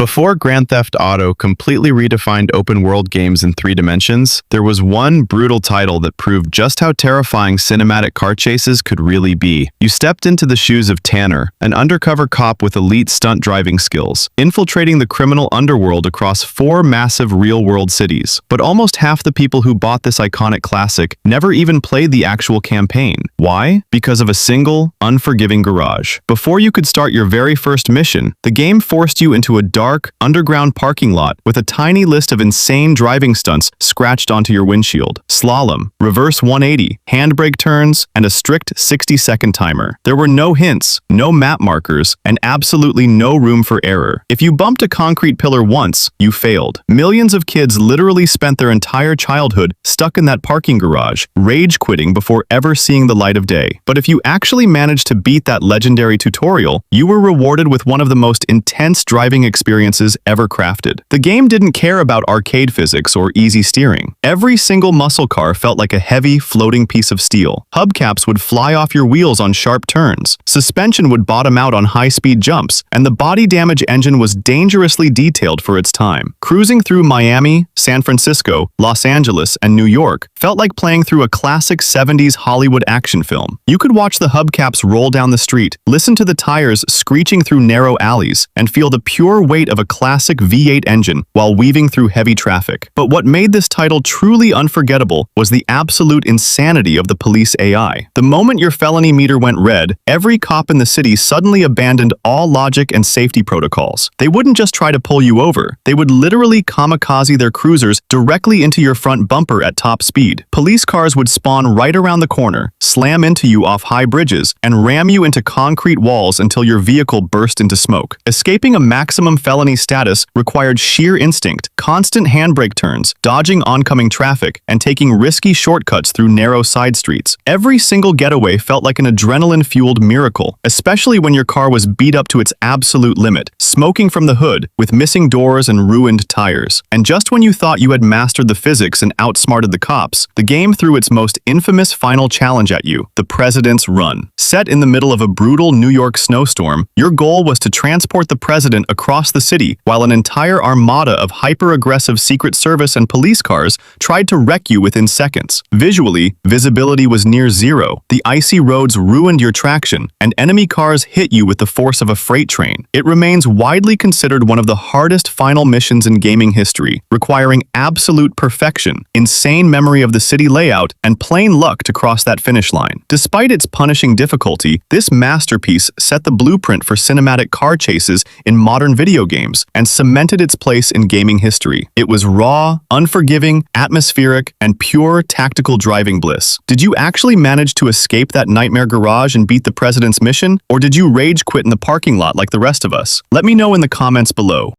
Before Grand Theft Auto completely redefined open-world games in 3 dimensions, there was one brutal title that proved just how terrifying cinematic car chases could really be. You stepped into the shoes of Tanner, an undercover cop with elite stunt driving skills, infiltrating the criminal underworld across 4 massive real-world cities. But almost half the people who bought this iconic classic never even played the actual campaign. Why? Because of a single, unforgiving garage. Before you could start your very first mission, the game forced you into a dark, underground parking lot with a tiny list of insane driving stunts scratched onto your windshield. Slalom, reverse 180, handbrake turns, and a strict 60-second timer. There were no hints, no map markers, and absolutely no room for error. If you bumped a concrete pillar once, you failed. Millions of kids literally spent their entire childhood stuck in that parking garage, rage quitting before ever seeing the light of day. But if you actually managed to beat that legendary tutorial, you were rewarded with one of the most intense driving experiences ever crafted. The game didn't care about arcade physics or easy steering. Every single muscle car felt like a heavy, floating piece of steel. Hubcaps would fly off your wheels on sharp turns. Suspension would bottom out on high-speed jumps, and the body damage engine was dangerously detailed for its time. Cruising through Miami, San Francisco, Los Angeles, and New York felt like playing through a classic 70s Hollywood action film. You could watch the hubcaps roll down the street, listen to the tires screeching through narrow alleys, and feel the pure weight of a classic V8 engine while weaving through heavy traffic. But what made this title truly unforgettable was the absolute insanity of the police AI. The moment your felony meter went red, every cop in the city suddenly abandoned all logic and safety protocols. They wouldn't just try to pull you over, they would literally kamikaze their cruisers directly into your front bumper at top speed. Police cars would spawn right around the corner, slam into you off high bridges, and ram you into concrete walls until your vehicle burst into smoke. Escaping a maximum felony status required sheer instinct, constant handbrake turns, dodging oncoming traffic, and taking risky shortcuts through narrow side streets. Every single getaway felt like an adrenaline-fueled miracle, especially when your car was beat up to its absolute limit, smoking from the hood, with missing doors and ruined tires. And just when you thought you had mastered the physics and outsmarted the cops, the game threw its most infamous final challenge at you, the President's Run. Set in the middle of a brutal New York snowstorm, your goal was to transport the president across the city while an entire armada of hyper-aggressive Secret Service and police cars tried to wreck you within seconds. Visually, visibility was near zero. The icy roads ruined your traction, and enemy cars hit you with the force of a freight train. It remains widely considered one of the hardest final missions in gaming history, requiring absolute perfection, insane memory of the city layout, and plain luck to cross that finish line. Despite its punishing difficulty, this masterpiece set the blueprint for cinematic car chases in modern video games and cemented its place in gaming history. It was raw, unforgiving, atmospheric, and pure tactical driving bliss. Did you actually manage to escape that nightmare garage and beat the president's mission, or did you rage quit in the parking lot like the rest of us? Let me know in the comments below.